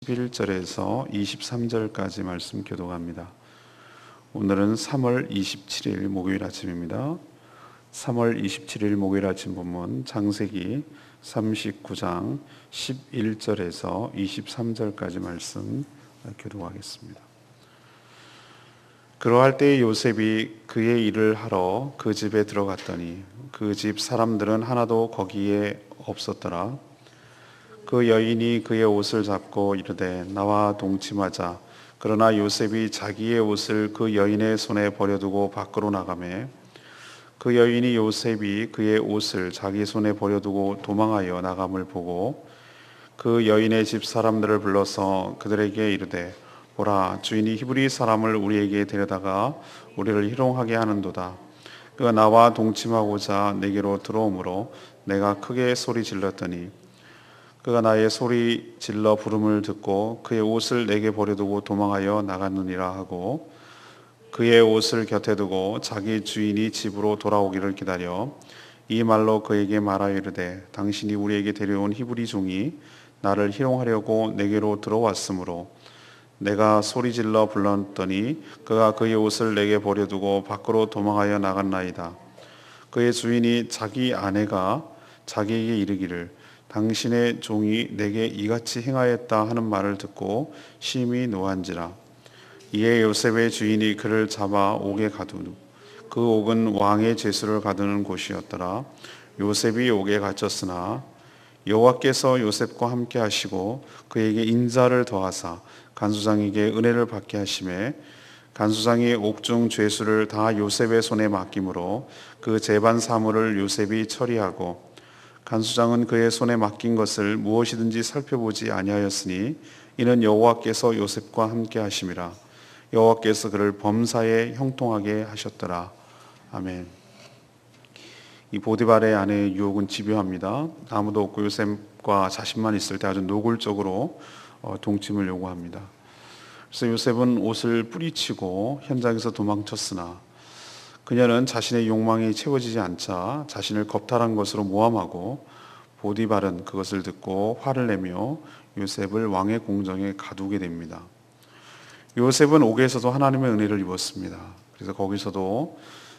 11절에서 23절까지 말씀 교독합니다. 오늘은 3월 27일 목요일 아침입니다. 3월 27일 목요일 아침 본문 창세기 39장 11절에서 23절까지 말씀 교독하겠습니다. 그러할 때에 요셉이 그의 일을 하러 그 집에 들어갔더니 그 집 사람들은 하나도 거기에 없었더라. 그 여인이 그의 옷을 잡고 이르되 나와 동침하자. 그러나 요셉이 자기의 옷을 그 여인의 손에 버려두고 밖으로 나가매 그 여인이 요셉이 그의 옷을 자기 손에 버려두고 도망하여 나감을 보고 그 여인의 집 사람들을 불러서 그들에게 이르되 보라, 주인이 히브리 사람을 우리에게 데려다가 우리를 희롱하게 하는도다. 그가 나와 동침하고자 내게로 들어오므로 내가 크게 소리 질렀더니 그가 나의 소리 질러 부름을 듣고 그의 옷을 내게 버려두고 도망하여 나갔느니라 하고 그의 옷을 곁에 두고 자기 주인이 집으로 돌아오기를 기다려 이 말로 그에게 말하여 이르되 당신이 우리에게 데려온 히브리 종이 나를 희롱하려고 내게로 들어왔으므로 내가 소리 질러 불렀더니 그가 그의 옷을 내게 버려두고 밖으로 도망하여 나갔나이다. 그의 주인이 자기 아내가 자기에게 이르기를 당신의 종이 내게 이같이 행하였다 하는 말을 듣고 심히 노한지라. 이에 요셉의 주인이 그를 잡아 옥에 가두고 그 옥은 왕의 제수를 가두는 곳이었더라. 요셉이 옥에 갇혔으나 여호와께서 요셉과 함께 하시고 그에게 인자를 더하사 간수장에게 은혜를 받게 하시매 간수장이 옥중 죄수를 다 요셉의 손에 맡김으로 그 재반 사물을 요셉이 처리하고 간수장은 그의 손에 맡긴 것을 무엇이든지 살펴보지 아니하였으니 이는 여호와께서 요셉과 함께 하심이라. 여호와께서 그를 범사에 형통하게 하셨더라. 아멘. 이 보디발의 아내의 유혹은 집요합니다. 아무도 없고 요셉과 자신만 있을 때 아주 노골적으로 동침을 요구합니다. 그래서 요셉은 옷을 뿌리치고 현장에서 도망쳤으나 그녀는 자신의 욕망이 채워지지 않자 자신을 겁탈한 것으로 모함하고 보디발은 그것을 듣고 화를 내며 요셉을 왕의 공정에 가두게 됩니다. 요셉은 옥에서도 하나님의 은혜를 입었습니다. 그래서 거기서도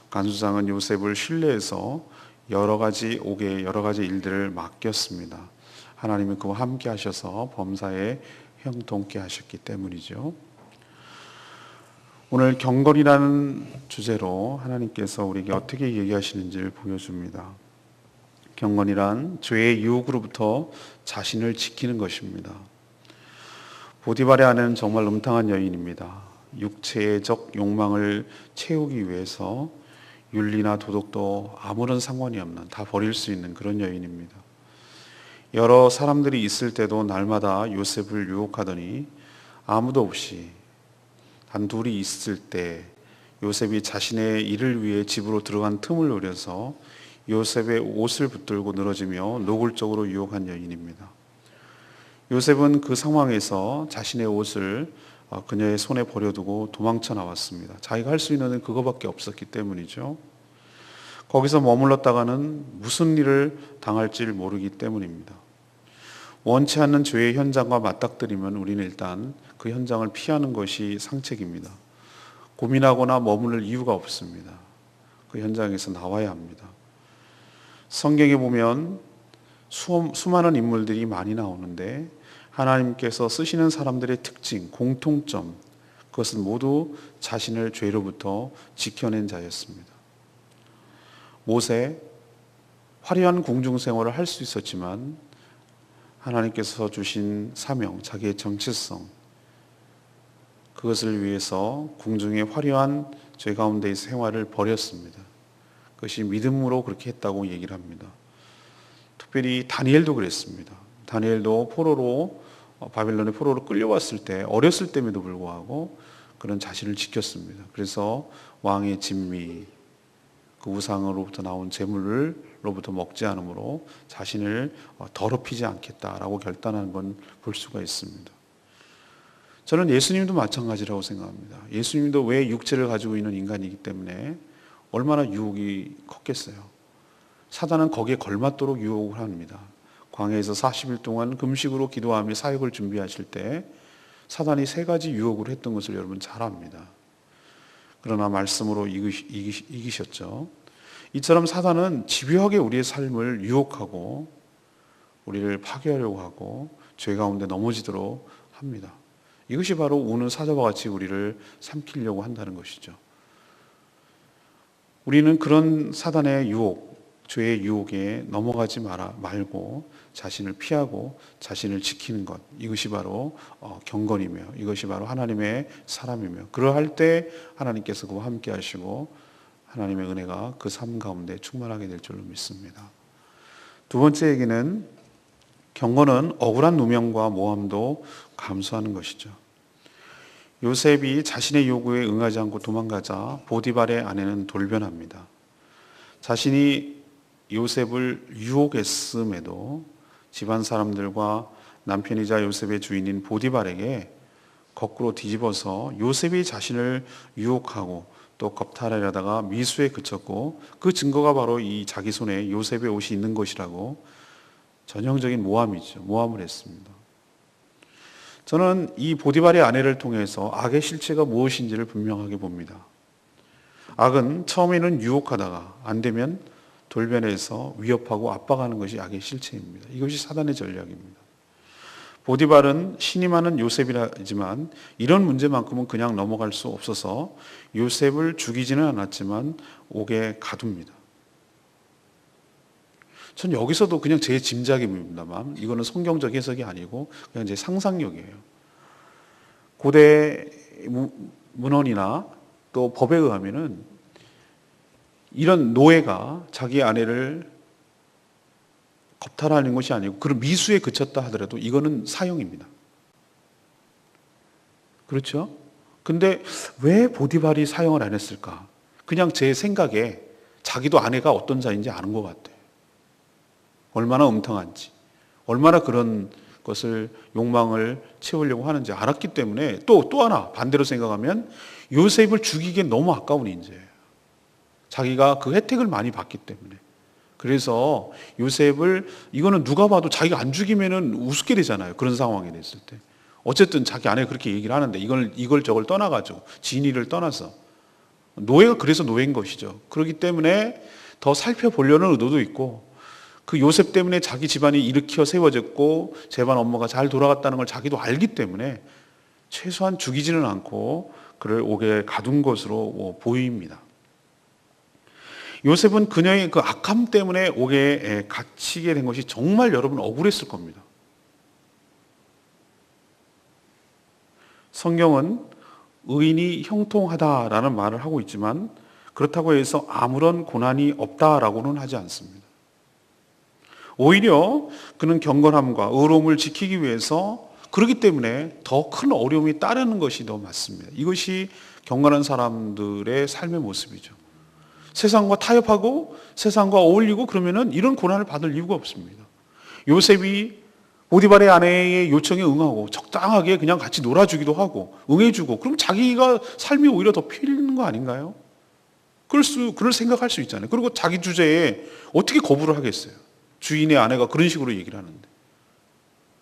간수장은 요셉을 신뢰해서 옥의 여러 가지 일들을 맡겼습니다. 하나님은 그와 함께 하셔서 범사에 형통케 하셨기 때문이죠. 오늘 경건이라는 주제로 하나님께서 우리에게 어떻게 얘기하시는지를 보여줍니다. 경건이란 죄의 유혹으로부터 자신을 지키는 것입니다. 보디발의 아내는 정말 음탕한 여인입니다. 육체적 욕망을 채우기 위해서 윤리나 도덕도 아무런 상관이 없는, 다 버릴 수 있는 그런 여인입니다. 여러 사람들이 있을 때도 날마다 요셉을 유혹하더니 아무도 없이 단 둘이 있을 때 요셉이 자신의 일을 위해 집으로 들어간 틈을 노려서 요셉의 옷을 붙들고 늘어지며 노골적으로 유혹한 여인입니다. 요셉은 그 상황에서 자신의 옷을 그녀의 손에 버려두고 도망쳐 나왔습니다. 자기가 할 수 있는 그거밖에 없었기 때문이죠. 거기서 머물렀다가는 무슨 일을 당할지를 모르기 때문입니다. 원치 않는 죄의 현장과 맞닥뜨리면 우리는 일단 그 현장을 피하는 것이 상책입니다. 고민하거나 머무를 이유가 없습니다. 그 현장에서 나와야 합니다. 성경에 보면 수많은 인물들이 많이 나오는데 하나님께서 쓰시는 사람들의 특징, 공통점, 그것은 모두 자신을 죄로부터 지켜낸 자였습니다. 모세, 화려한 궁중생활을 할 수 있었지만 하나님께서 주신 사명, 자기의 정체성, 그것을 위해서 궁중의 화려한 죄 가운데의 생활을 버렸습니다. 그것이 믿음으로 그렇게 했다고 얘기를 합니다. 특별히 다니엘도 그랬습니다. 다니엘도 바빌론의 포로로 끌려왔을 때 어렸을 때에도 불구하고 그런 자신을 지켰습니다. 그래서 왕의 진미, 그 우상으로부터 나온 재물로부터 먹지 않으므로 자신을 더럽히지 않겠다라고 결단한 건 볼 수가 있습니다. 저는 예수님도 마찬가지라고 생각합니다. 예수님도 왜 육체를 가지고 있는 인간이기 때문에 얼마나 유혹이 컸겠어요. 사단은 거기에 걸맞도록 유혹을 합니다. 광야에서 40일 동안 금식으로 기도하며 사역을 준비하실 때 사단이 3가지 유혹을 했던 것을 여러분 잘 압니다. 그러나 말씀으로 이기셨죠. 이처럼 사단은 집요하게 우리의 삶을 유혹하고 우리를 파괴하려고 하고 죄 가운데 넘어지도록 합니다. 이것이 바로 우는 사자와 같이 우리를 삼키려고 한다는 것이죠. 우리는 그런 사단의 유혹, 죄의 유혹에 넘어가지 말고 자신을 피하고 자신을 지키는 것, 이것이 바로 경건이며 이것이 바로 하나님의 사람이며 그러할 때 하나님께서 그와 함께 하시고 하나님의 은혜가 그 삶 가운데 충만하게 될 줄로 믿습니다. 두 번째 얘기는 경건은 억울한 누명과 모함도 감수하는 것이죠. 요셉이 자신의 요구에 응하지 않고 도망가자 보디발의 아내는 돌변합니다. 자신이 요셉을 유혹했음에도 집안 사람들과 남편이자 요셉의 주인인 보디발에게 거꾸로 뒤집어서 요셉이 자신을 유혹하고 또 겁탈하려다가 미수에 그쳤고 그 증거가 바로 이 자기 손에 요셉의 옷이 있는 것이라고 전형적인 모함이죠. 모함을 했습니다. 저는 이 보디발의 아내를 통해서 악의 실체가 무엇인지를 분명하게 봅니다. 악은 처음에는 유혹하다가 안 되면 돌변해서 위협하고 압박하는 것이 악의 실체입니다. 이것이 사단의 전략입니다. 보디발은 신임하는 요셉이라지만 이런 문제만큼은 그냥 넘어갈 수 없어서 요셉을 죽이지는 않았지만 옥에 가둡니다. 전 여기서도 그냥 제 짐작입니다만 이거는 성경적 해석이 아니고 그냥 제 상상력이에요. 고대 문헌이나 또 법에 의하면은 이런 노예가 자기 아내를 겁탈하는 것이 아니고 그런 미수에 그쳤다 하더라도 이거는 사형입니다. 그렇죠? 근데 왜 보디발이 사형을 안 했을까? 그냥 제 생각에 자기도 아내가 어떤 자인지 아는 것 같아요. 얼마나 음탕한지, 얼마나 그런 것을 욕망을 채우려고 하는지 알았기 때문에 또 하나 반대로 생각하면 요셉을 죽이기엔 너무 아까운 인재예요. 자기가 그 혜택을 많이 받기 때문에. 그래서 요셉을 이거는 누가 봐도 자기가 안 죽이면은 우습게 되잖아요. 그런 상황이 됐을 때. 어쨌든 자기 아내가 그렇게 얘기를 하는데 이걸 저걸 떠나가지고 진위를 떠나서 노예가 그래서 노예인 것이죠. 그렇기 때문에 더 살펴보려는 의도도 있고 그 요셉 때문에 자기 집안이 일으켜 세워졌고 집안 업무가 잘 돌아갔다는 걸 자기도 알기 때문에 최소한 죽이지는 않고 그를 옥에 가둔 것으로 보입니다. 요셉은 그녀의 그 악함 때문에 옥에 갇히게 된 것이 정말 여러분 억울했을 겁니다. 성경은 의인이 형통하다라는 말을 하고 있지만 그렇다고 해서 아무런 고난이 없다라고는 하지 않습니다. 오히려 그는 경건함과 의로움을 지키기 위해서 그렇기 때문에 더 큰 어려움이 따르는 것이 더 맞습니다. 이것이 경건한 사람들의 삶의 모습이죠. 세상과 타협하고 세상과 어울리고 그러면은 이런 고난을 받을 이유가 없습니다. 요셉이 보디발의 아내의 요청에 응하고 적당하게 그냥 같이 놀아주기도 하고 응해주고 그럼 자기가 삶이 오히려 더 편리한 거 아닌가요? 그럴 생각할 수 있잖아요. 그리고 자기 주제에 어떻게 거부를 하겠어요? 주인의 아내가 그런 식으로 얘기를 하는데.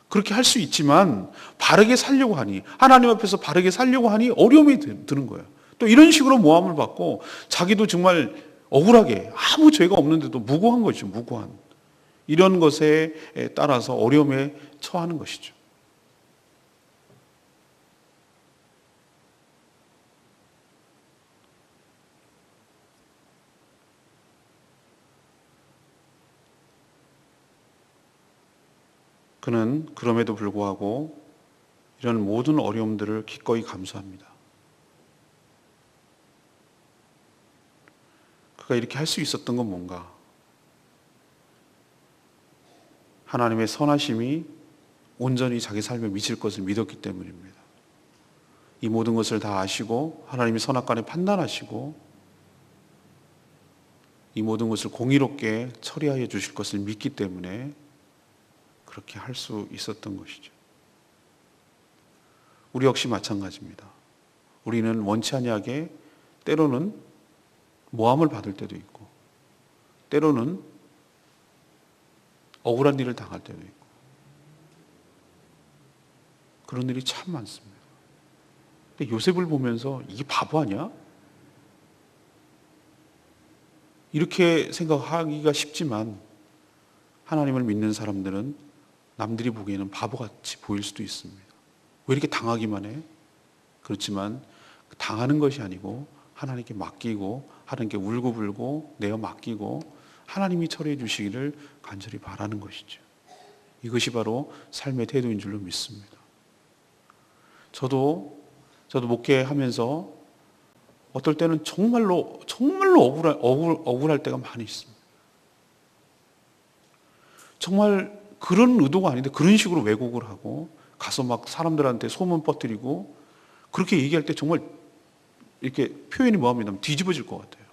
그렇게 할 수 있지만 바르게 살려고 하니 하나님 앞에서 바르게 살려고 하니 어려움이 드는 거예요. 또 이런 식으로 모함을 받고 자기도 정말 억울하게 아무 죄가 없는데도 무고한 것이죠. 무고한. 이런 것에 따라서 어려움에 처하는 것이죠. 그는 그럼에도 불구하고 이런 모든 어려움들을 기꺼이 감수합니다. 그가 이렇게 할 수 있었던 건 뭔가? 하나님의 선하심이 온전히 자기 삶에 미칠 것을 믿었기 때문입니다. 이 모든 것을 다 아시고 하나님이 선악간에 판단하시고 이 모든 것을 공의롭게 처리하여 주실 것을 믿기 때문에 그렇게 할 수 있었던 것이죠. 우리 역시 마찬가지입니다. 우리는 원치 아니하게 때로는 모함을 받을 때도 있고 때로는 억울한 일을 당할 때도 있고 그런 일이 참 많습니다. 근데 요셉을 보면서 이게 바보 아니야? 이렇게 생각하기가 쉽지만 하나님을 믿는 사람들은 남들이 보기에는 바보같이 보일 수도 있습니다. 왜 이렇게 당하기만 해? 그렇지만 당하는 것이 아니고 하나님께 맡기고 하나님께 울고불고 내어 맡기고 하나님이 처리해 주시기를 간절히 바라는 것이죠. 이것이 바로 삶의 태도인 줄로 믿습니다. 저도 목회하면서 어떨 때는 정말로 억울할 때가 많이 있습니다. 정말 그런 의도가 아닌데 그런 식으로 왜곡을 하고 가서 막 사람들한테 소문 퍼뜨리고 그렇게 얘기할 때 정말 이렇게 표현이 뭐합니까? 뒤집어질 것 같아요.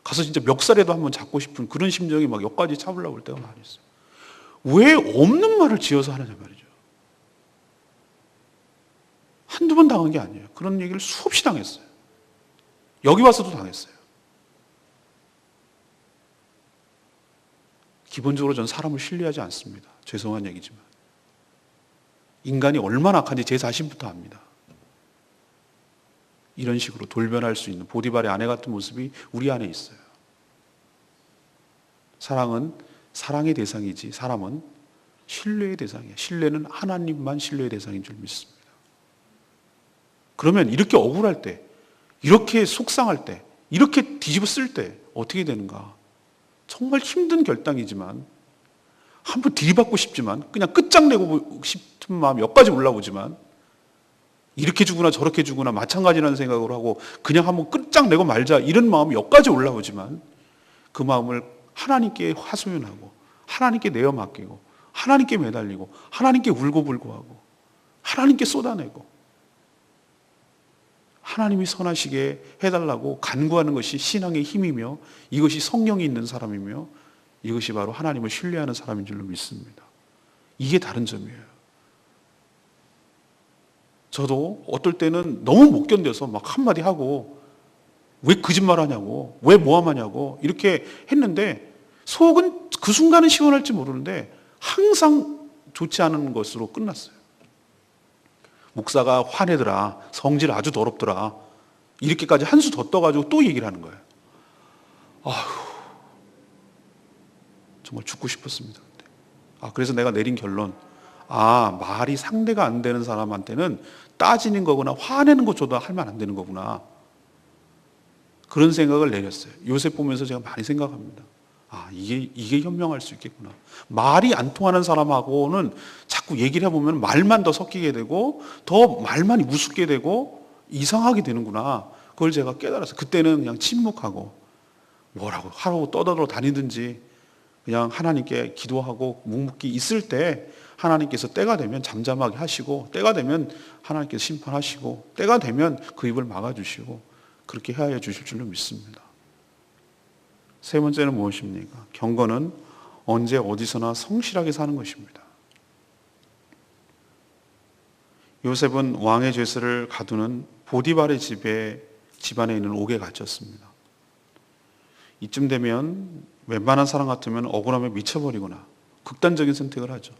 가서 진짜 멱살에도 한번 잡고 싶은 그런 심정이 막 여기까지 차올라올 때가 많이 있어요. 왜 없는 말을 지어서 하느냐 말이죠. 한두 번 당한 게 아니에요. 그런 얘기를 수없이 당했어요. 여기 와서도 당했어요. 기본적으로 저는 사람을 신뢰하지 않습니다. 죄송한 얘기지만. 인간이 얼마나 악한지 제 자신부터 압니다. 이런 식으로 돌변할 수 있는 보디발의 아내 같은 모습이 우리 안에 있어요. 사랑은 사랑의 대상이지 사람은 신뢰의 대상이에요. 신뢰는 하나님만 신뢰의 대상인 줄 믿습니다. 그러면 이렇게 억울할 때, 이렇게 속상할 때, 이렇게 뒤집어 쓸 때 어떻게 되는가? 정말 힘든 결단이지만 한번 들이받고 싶지만 그냥 끝장내고 싶은 마음이 여기까지 올라오지만 이렇게 주구나 저렇게 주구나 마찬가지라는 생각을 하고 그냥 한번 끝장내고 말자 이런 마음이 여기까지 올라오지만 그 마음을 하나님께 하소연하고 하나님께 내어 맡기고 하나님께 매달리고 하나님께 울고불고하고 하나님께 쏟아내고 하나님이 선하시게 해달라고 간구하는 것이 신앙의 힘이며 이것이 성령이 있는 사람이며 이것이 바로 하나님을 신뢰하는 사람인 줄로 믿습니다. 이게 다른 점이에요. 저도 어떨 때는 너무 못 견뎌서 막 한마디 하고 왜 거짓말하냐고 왜 모함하냐고 이렇게 했는데 속은 그 순간은 시원할지 모르는데 항상 좋지 않은 것으로 끝났어요. 목사가 화내더라. 성질 아주 더럽더라. 이렇게까지 한 수 더 떠가지고 또 얘기를 하는 거예요. 아휴, 정말 죽고 싶었습니다. 그때. 그래서 내가 내린 결론. 말이 상대가 안 되는 사람한테는 따지는 거구나. 화내는 것조차 하면 안 되는 거구나. 그런 생각을 내렸어요. 요셉 보면서 제가 많이 생각합니다. 이게 현명할 수 있겠구나. 말이 안 통하는 사람하고는 자꾸 얘기를 해보면 말만 더 섞이게 되고 더 말만 우습게 되고 이상하게 되는구나. 그걸 제가 깨달았어요. 그때는 그냥 침묵하고 뭐라고 하라고 떠들어 다니든지 그냥 하나님께 기도하고 묵묵히 있을 때 하나님께서 때가 되면 잠잠하게 하시고 때가 되면 하나님께서 심판하시고 때가 되면 그 입을 막아주시고 그렇게 해야 주실 줄로 믿습니다. 세 번째는 무엇입니까? 경건은 언제 어디서나 성실하게 사는 것입니다. 요셉은 왕의 죄수를 가두는 보디발의 집안에 있는 옥에 갇혔습니다. 이쯤 되면 웬만한 사람 같으면 억울함에 미쳐버리거나 극단적인 선택을 하죠.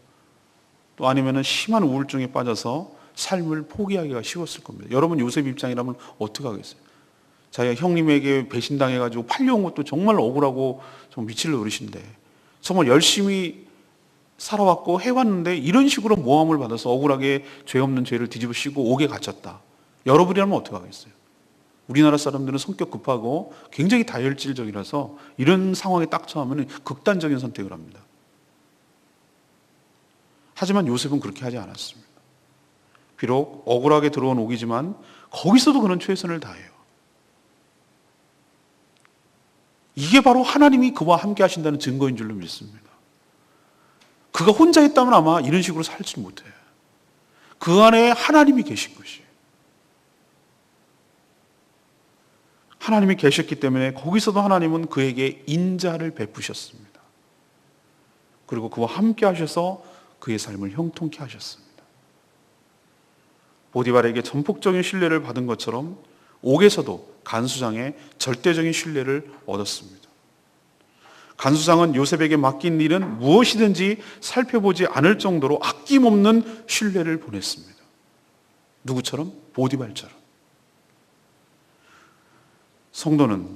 또 아니면 심한 우울증에 빠져서 삶을 포기하기가 쉬웠을 겁니다. 여러분 요셉 입장이라면 어떻게 하겠어요? 자기가 형님에게 배신당해가지고 팔려온 것도 정말 억울하고 좀 미칠 노릇인데 정말 열심히 살아왔고 해왔는데 이런 식으로 모함을 받아서 억울하게 죄 없는 죄를 뒤집어 씌고 옥에 갇혔다. 여러분이라면 어떻게 하겠어요? 우리나라 사람들은 성격 급하고 굉장히 다혈질적이라서 이런 상황에 딱 처하면 극단적인 선택을 합니다. 하지만 요셉은 그렇게 하지 않았습니다. 비록 억울하게 들어온 옥이지만 거기서도 그는 최선을 다해요. 이게 바로 하나님이 그와 함께 하신다는 증거인 줄로 믿습니다. 그가 혼자 했다면 아마 이런 식으로 살지 못해요. 그 안에 하나님이 계신 것이에요. 하나님이 계셨기 때문에 거기서도 하나님은 그에게 인자를 베푸셨습니다. 그리고 그와 함께 하셔서 그의 삶을 형통케 하셨습니다. 보디발에게 전폭적인 신뢰를 받은 것처럼 옥에서도 간수장의 절대적인 신뢰를 얻었습니다. 간수장은 요셉에게 맡긴 일은 무엇이든지 살펴보지 않을 정도로 아낌없는 신뢰를 보냈습니다. 누구처럼? 보디발처럼. 성도는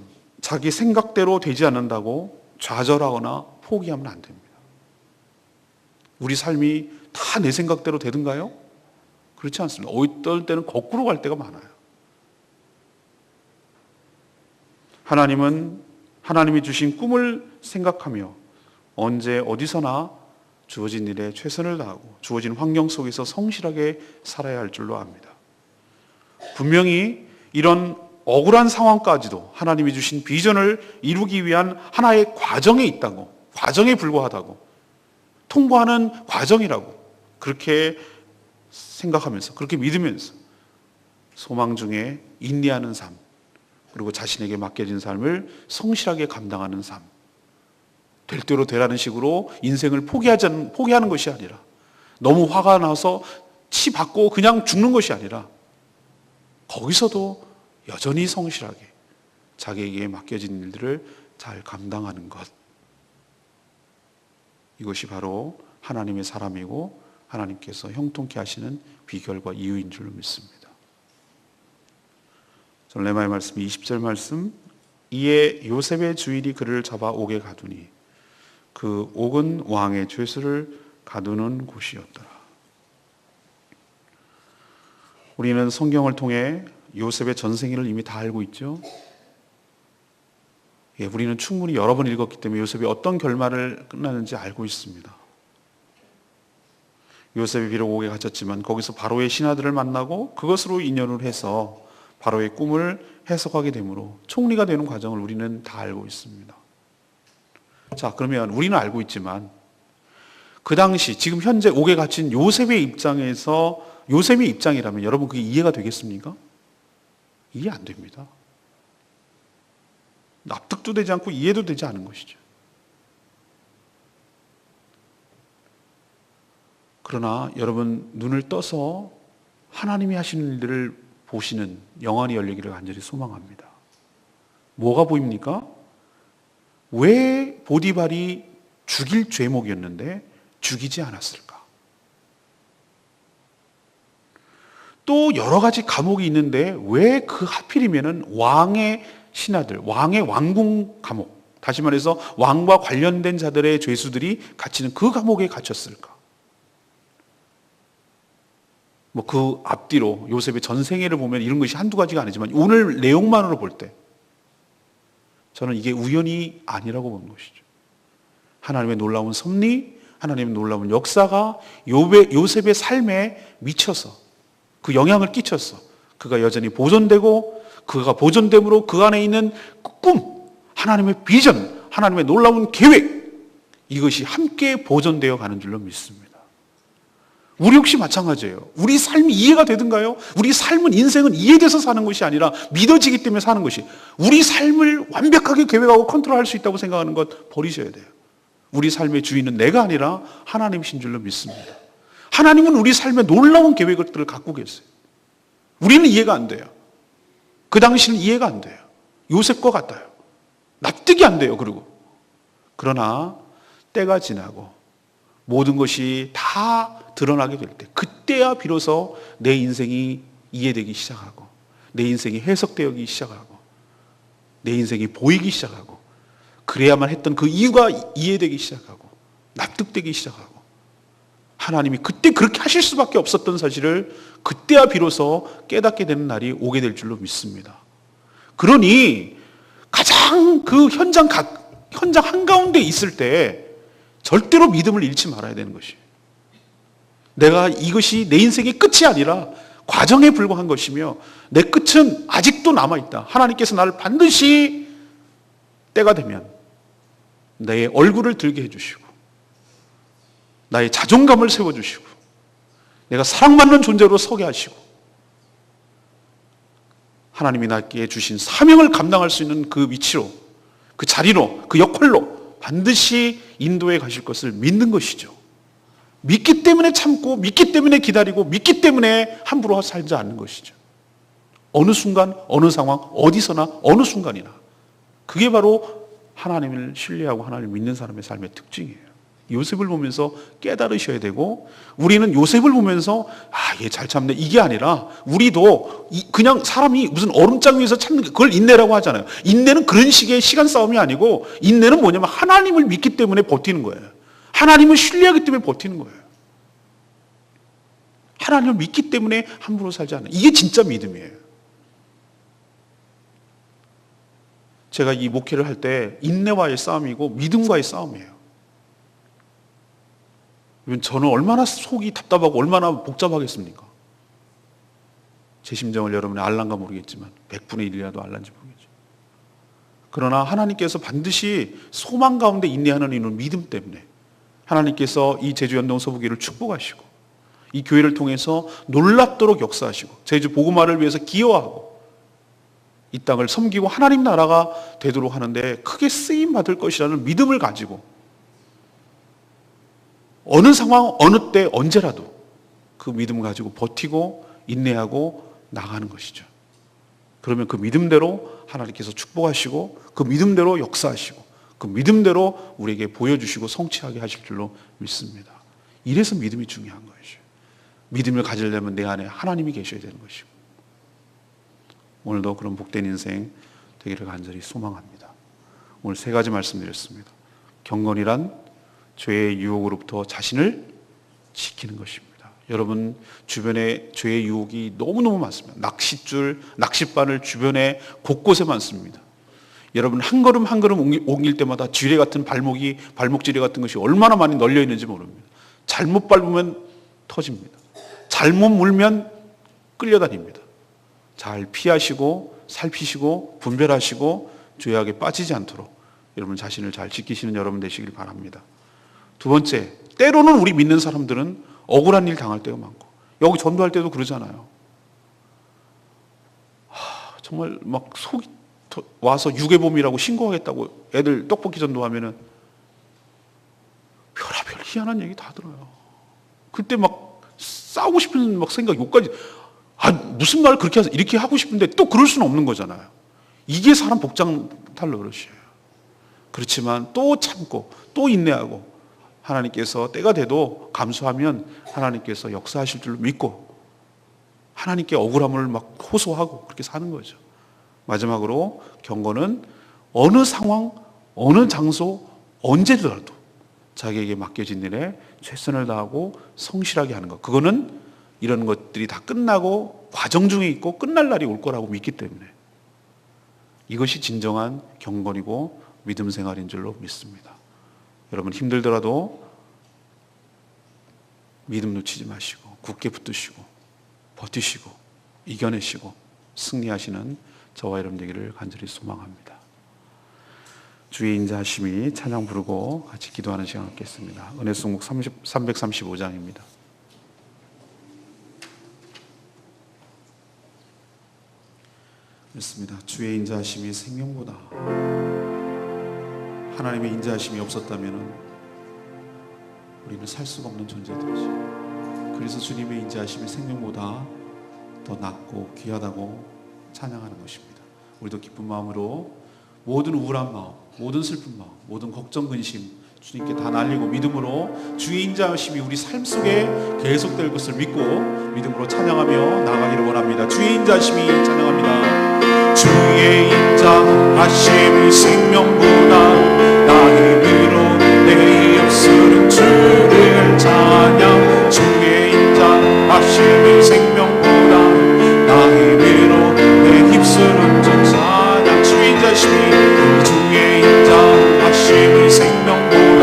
자기 생각대로 되지 않는다고 좌절하거나 포기하면 안 됩니다. 우리 삶이 다 내 생각대로 되든가요? 그렇지 않습니다. 어떨 때는 거꾸로 갈 때가 많아요. 하나님은 하나님이 주신 꿈을 생각하며 언제 어디서나 주어진 일에 최선을 다하고 주어진 환경 속에서 성실하게 살아야 할 줄로 압니다. 분명히 이런 억울한 상황까지도 하나님이 주신 비전을 이루기 위한 하나의 과정에 있다고, 과정에 불과하다고, 통과하는 과정이라고 그렇게 생각하면서, 그렇게 믿으면서 소망 중에 인내하는 삶, 그리고 자신에게 맡겨진 삶을 성실하게 감당하는 삶, 될 대로 되라는 식으로 인생을 포기하는 것이 아니라, 너무 화가 나서 치 받고 그냥 죽는 것이 아니라 거기서도 여전히 성실하게 자기에게 맡겨진 일들을 잘 감당하는 것, 이것이 바로 하나님의 사람이고 하나님께서 형통케 하시는 비결과 이유인 줄로 믿습니다. 저는 레마의 말씀 20절 말씀, 이에 요셉의 주인이 그를 잡아 옥에 가두니 그 옥은 왕의 죄수를 가두는 곳이었더라. 우리는 성경을 통해 요셉의 전생일을 이미 다 알고 있죠. 우리는 충분히 여러 번 읽었기 때문에 요셉이 어떤 결말을 끝나는지 알고 있습니다. 요셉이 비록 옥에 갇혔지만 거기서 바로의 신하들을 만나고 그것으로 인연을 해서 바로의 꿈을 해석하게 되므로 총리가 되는 과정을 우리는 다 알고 있습니다. 자, 그러면 우리는 알고 있지만 그 당시 지금 현재 옥에 갇힌 요셉의 입장에서, 요셉의 입장이라면 여러분 그게 이해가 되겠습니까? 이해 안 됩니다. 납득도 되지 않고 이해도 되지 않은 것이죠. 그러나 여러분 눈을 떠서 하나님이 하시는 일들을 보시는 영안이 열리기를 간절히 소망합니다. 뭐가 보입니까? 왜 보디발이 죽일 죄목이었는데 죽이지 않았을까? 또 여러 가지 감옥이 있는데 왜 그 하필이면은 왕의 신하들, 왕의 왕궁 감옥, 다시 말해서 왕과 관련된 자들의 죄수들이 갇히는 그 감옥에 갇혔을까? 뭐 그 앞뒤로 요셉의 전생애를 보면 이런 것이 한두 가지가 아니지만 오늘 내용만으로 볼 때 저는 이게 우연이 아니라고 보는 것이죠. 하나님의 놀라운 섭리, 하나님의 놀라운 역사가 요셉의 삶에 미쳐서 그 영향을 끼쳐서 그가 여전히 보존되고, 그가 보존됨으로 그 안에 있는 꿈, 하나님의 비전, 하나님의 놀라운 계획, 이것이 함께 보존되어 가는 줄로 믿습니다. 우리 역시 마찬가지예요. 우리 삶이 이해가 되든가요? 우리 삶은, 인생은 이해돼서 사는 것이 아니라 믿어지기 때문에 사는 것이, 우리 삶을 완벽하게 계획하고 컨트롤할 수 있다고 생각하는 것 버리셔야 돼요. 우리 삶의 주인은 내가 아니라 하나님이신 줄로 믿습니다. 하나님은 우리 삶에 놀라운 계획들을 갖고 계세요. 우리는 이해가 안 돼요. 그 당시는 이해가 안 돼요. 요셉과 같아요. 납득이 안 돼요. 그러나 때가 지나고 모든 것이 다 드러나게 될 때, 그때야 비로소 내 인생이 이해되기 시작하고, 내 인생이 해석되기 시작하고, 내 인생이 보이기 시작하고, 그래야만 했던 그 이유가 이해되기 시작하고 납득되기 시작하고, 하나님이 그때 그렇게 하실 수밖에 없었던 사실을 그때야 비로소 깨닫게 되는 날이 오게 될 줄로 믿습니다. 그러니 가장 그 현장 한가운데 있을 때 절대로 믿음을 잃지 말아야 되는 것이에요. 내가 이것이 내 인생의 끝이 아니라 과정에 불과한 것이며 내 끝은 아직도 남아있다. 하나님께서 나를 반드시 때가 되면 내 얼굴을 들게 해주시고 나의 자존감을 세워주시고 내가 사랑받는 존재로 서게 하시고 하나님이 나에게 주신 사명을 감당할 수 있는 그 위치로, 그 자리로, 그 역할로 반드시 인도해 가실 것을 믿는 것이죠. 믿기 때문에 참고, 믿기 때문에 기다리고, 믿기 때문에 함부로 살지 않는 것이죠. 어느 순간, 어느 상황, 어디서나, 어느 순간이나. 그게 바로 하나님을 신뢰하고 하나님을 믿는 사람의 삶의 특징이에요. 요셉을 보면서 깨달으셔야 되고, 우리는 요셉을 보면서 얘 잘 참네 이게 아니라, 우리도 그냥 사람이 무슨 얼음장 위에서 참는 그걸 인내라고 하잖아요. 인내는 그런 식의 시간 싸움이 아니고, 인내는 뭐냐면 하나님을 믿기 때문에 버티는 거예요. 하나님을 신뢰하기 때문에 버티는 거예요. 하나님을 믿기 때문에 함부로 살지 않아요. 이게 진짜 믿음이에요. 제가 이 목회를 할 때 인내와의 싸움이고 믿음과의 싸움이에요. 저는 얼마나 속이 답답하고 얼마나 복잡하겠습니까? 제 심정을 여러분이 알란가 모르겠지만 100분의 1이라도 알란지 모르겠죠. 그러나 하나님께서 반드시 소망 가운데 인내하는 이유는 믿음 때문에, 하나님께서 이 제주연동 서부교회를 축복하시고 이 교회를 통해서 놀랍도록 역사하시고 제주 복음화를 위해서 기여하고 이 땅을 섬기고 하나님 나라가 되도록 하는데 크게 쓰임받을 것이라는 믿음을 가지고 어느 상황, 어느 때, 언제라도 그 믿음을 가지고 버티고 인내하고 나가는 것이죠. 그러면 그 믿음대로 하나님께서 축복하시고 그 믿음대로 역사하시고 그 믿음대로 우리에게 보여주시고 성취하게 하실 줄로 믿습니다. 이래서 믿음이 중요한 것이죠. 믿음을 가지려면 내 안에 하나님이 계셔야 되는 것이고, 오늘도 그런 복된 인생 되기를 간절히 소망합니다. 오늘 세 가지 말씀드렸습니다. 경건이란 죄의 유혹으로부터 자신을 지키는 것입니다. 여러분 주변에 죄의 유혹이 너무너무 많습니다. 낚싯줄, 낚싯바늘 주변에 곳곳에 많습니다. 여러분 한 걸음 한 걸음 옮길 때마다 지뢰 같은 발목 지뢰 같은 것이 얼마나 많이 널려 있는지 모릅니다. 잘못 밟으면 터집니다. 잘못 물면 끌려다닙니다. 잘 피하시고 살피시고 분별하시고 죄악에 빠지지 않도록 여러분 자신을 잘 지키시는 여러분 되시길 바랍니다. 두 번째, 때로는 우리 믿는 사람들은 억울한 일 당할 때가 많고, 여기 전도할 때도 그러잖아요. 정말 막 속이 와서 유괴범이라고 신고하겠다고 애들 떡볶이 전도하면은 별의별 희한한 얘기 다 들어요. 그때 막 싸우고 싶은 막 생각, 욕까지, 무슨 말을 그렇게 이렇게 하고 싶은데 또 그럴 수는 없는 거잖아요. 이게 사람 복장 탈 버릇이에요. 그렇지만 또 참고 또 인내하고 하나님께서 때가 돼도 감수하면 하나님께서 역사하실 줄로 믿고 하나님께 억울함을 막 호소하고 그렇게 사는 거죠. 마지막으로 경건은 어느 상황, 어느 장소, 언제더라도 자기에게 맡겨진 일에 최선을 다하고 성실하게 하는 것. 그거는 이런 것들이 다 끝나고 과정 중에 있고 끝날 날이 올 거라고 믿기 때문에 이것이 진정한 경건이고 믿음 생활인 줄로 믿습니다. 여러분 힘들더라도 믿음 놓치지 마시고 굳게 붙드시고 버티시고 이겨내시고 승리하시는 저와 여러분 되기를 간절히 소망합니다. 주의 인자하심이 찬양 부르고 같이 기도하는 시간 갖겠습니다. 은혜송목 335장입니다. 그렇습니다. 주의 인자하심이 생명보다, 하나님의 인자하심이 없었다면 우리는 살 수가 없는 존재들이죠. 그래서 주님의 인자하심이 생명보다 더 낫고 귀하다고 찬양하는 것입니다. 우리도 기쁜 마음으로 모든 우울한 마음, 모든 슬픈 마음, 모든 걱정, 근심 주님께 다 날리고 믿음으로 주의 인자하심이 우리 삶 속에 계속될 것을 믿고 믿음으로 찬양하며 나아가기를 원합니다. 주의 인자하심이 찬양합니다. 주의 인자하심이 생명보다 나의 위로 내 입술은 주를 찬양. 주의 인자하심이 생명보다 나의 위로 내 입술은 주 찬양. 주의 인자하심이, 주의 인자하심이 생명보다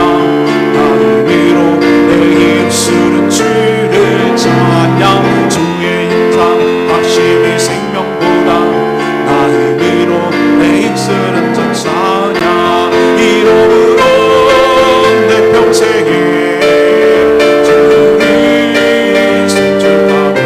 나의 위로 내 입술은 주를 찬양. 주의 인자하심이 생명보다 나의 위로 내 입술은 주 찬양. 이름으로 내 평생에 주를颂축하고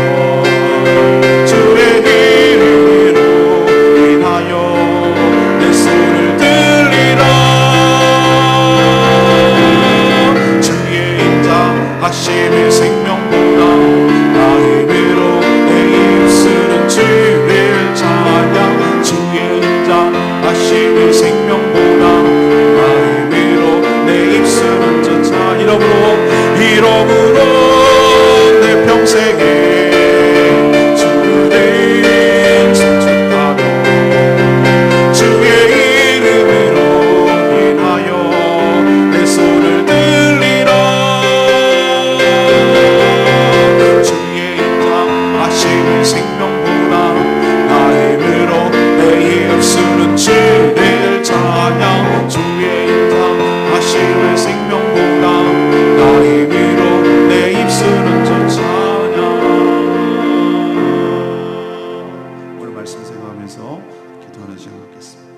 당신의 생명보다 나의 위로 내 입술은 주를 찬양 주의 인상 당신의 생명보다 나의 위로 내 입술은 주 찬양. 오늘 말씀 생각하면서 기도하는 시간 갖겠습니다.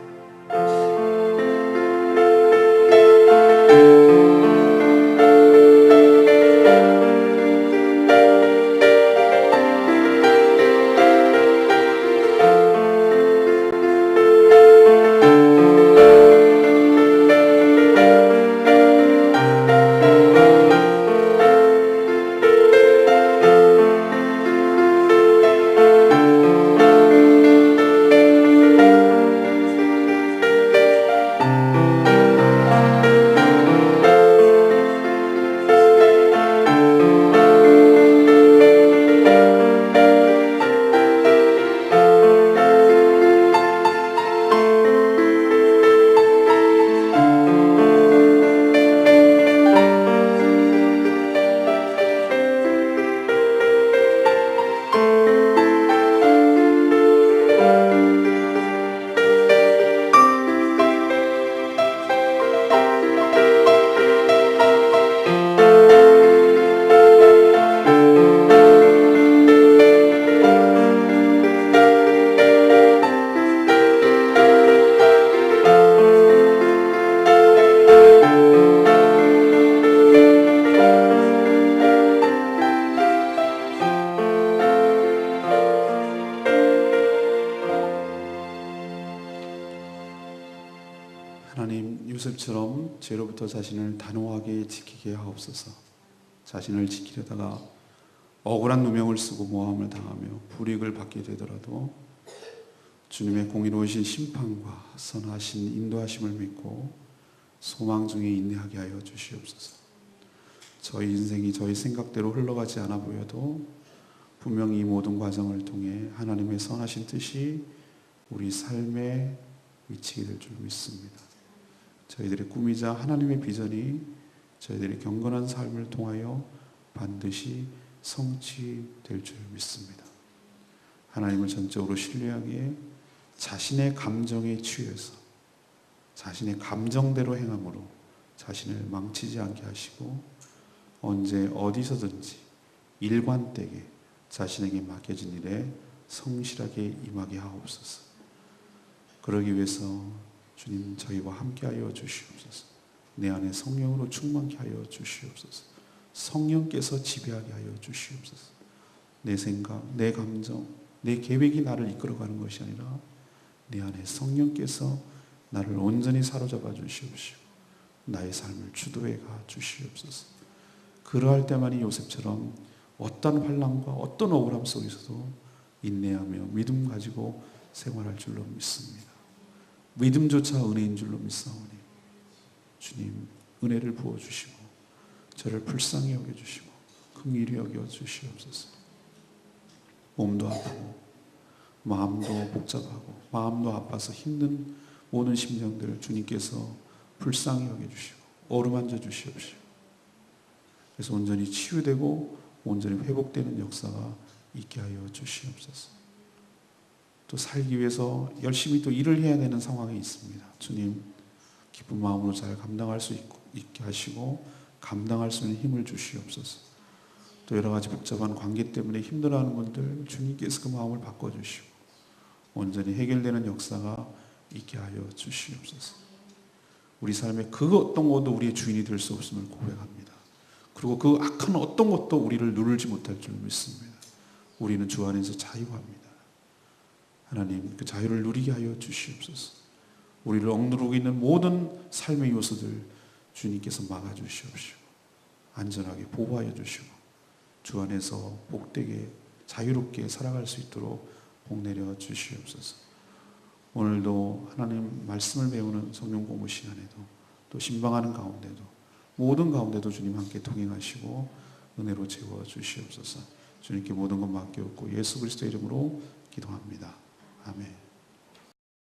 하나님, 요셉처럼 죄로부터 자신을 단호하게 지키게 하옵소서. 자신을 지키려다가 억울한 누명을 쓰고 모함을 당하며 불이익을 받게 되더라도 주님의 공의로우신 심판과 선하신 인도하심을 믿고 소망 중에 인내하게 하여 주시옵소서. 저희 인생이 저희 생각대로 흘러가지 않아 보여도 분명히 이 모든 과정을 통해 하나님의 선하신 뜻이 우리 삶에 미치게 될 줄 믿습니다. 저희들의 꿈이자 하나님의 비전이 저희들의 경건한 삶을 통하여 반드시 성취될 줄 믿습니다. 하나님을 전적으로 신뢰하기에 자신의 감정에 취해서 자신의 감정대로 행함으로 자신을 망치지 않게 하시고 언제 어디서든지 일관되게 자신에게 맡겨진 일에 성실하게 임하게 하옵소서. 그러기 위해서 주님 저희와 함께하여 주시옵소서. 내 안에 성령으로 충만케 하여 주시옵소서. 성령께서 지배하게 하여 주시옵소서. 내 생각, 내 감정, 내 계획이 나를 이끌어가는 것이 아니라 내 안에 성령께서 나를 온전히 사로잡아 주시옵시고 나의 삶을 주도해 가 주시옵소서. 그러할 때만이 요셉처럼 어떤 환난과 어떤 억울함 속에서도 인내하며 믿음 가지고 생활할 줄로 믿습니다. 믿음조차 은혜인 줄로 믿사오니 주님 은혜를 부어주시고 저를 불쌍히 여겨주시고 긍휼히 여겨주시옵소서. 몸도 아프고 마음도 복잡하고 마음도 아파서 힘든 모든 심정들을 주님께서 불쌍히 여겨주시고 어루만져 주시옵시고 그래서 온전히 치유되고 온전히 회복되는 역사가 있게 하여 주시옵소서. 또 살기 위해서 열심히 또 일을 해야 되는 상황이 있습니다. 주님 기쁜 마음으로 잘 감당할 수 있게 하시고 감당할 수 있는 힘을 주시옵소서. 또 여러 가지 복잡한 관계 때문에 힘들어하는 분들 주님께서 그 마음을 바꿔주시고 온전히 해결되는 역사가 있게 하여 주시옵소서. 우리 삶에 그 어떤 것도 우리의 주인이 될 수 없음을 고백합니다. 그리고 그 악한 어떤 것도 우리를 누르지 못할 줄 믿습니다. 우리는 주 안에서 자유합니다. 하나님 그 자유를 누리게 하여 주시옵소서. 우리를 억누르고 있는 모든 삶의 요소들 주님께서 막아주시옵시고 안전하게 보호하여 주시고 주 안에서 복되게 자유롭게 살아갈 수 있도록 복내려 주시옵소서. 오늘도 하나님 말씀을 배우는 성령 공부 시간에도 또 신방하는 가운데도 모든 가운데도 주님 함께 동행하시고 은혜로 채워 주시옵소서. 주님께 모든 것 맡겨놓고 예수 그리스도의 이름으로 기도합니다. 아멘.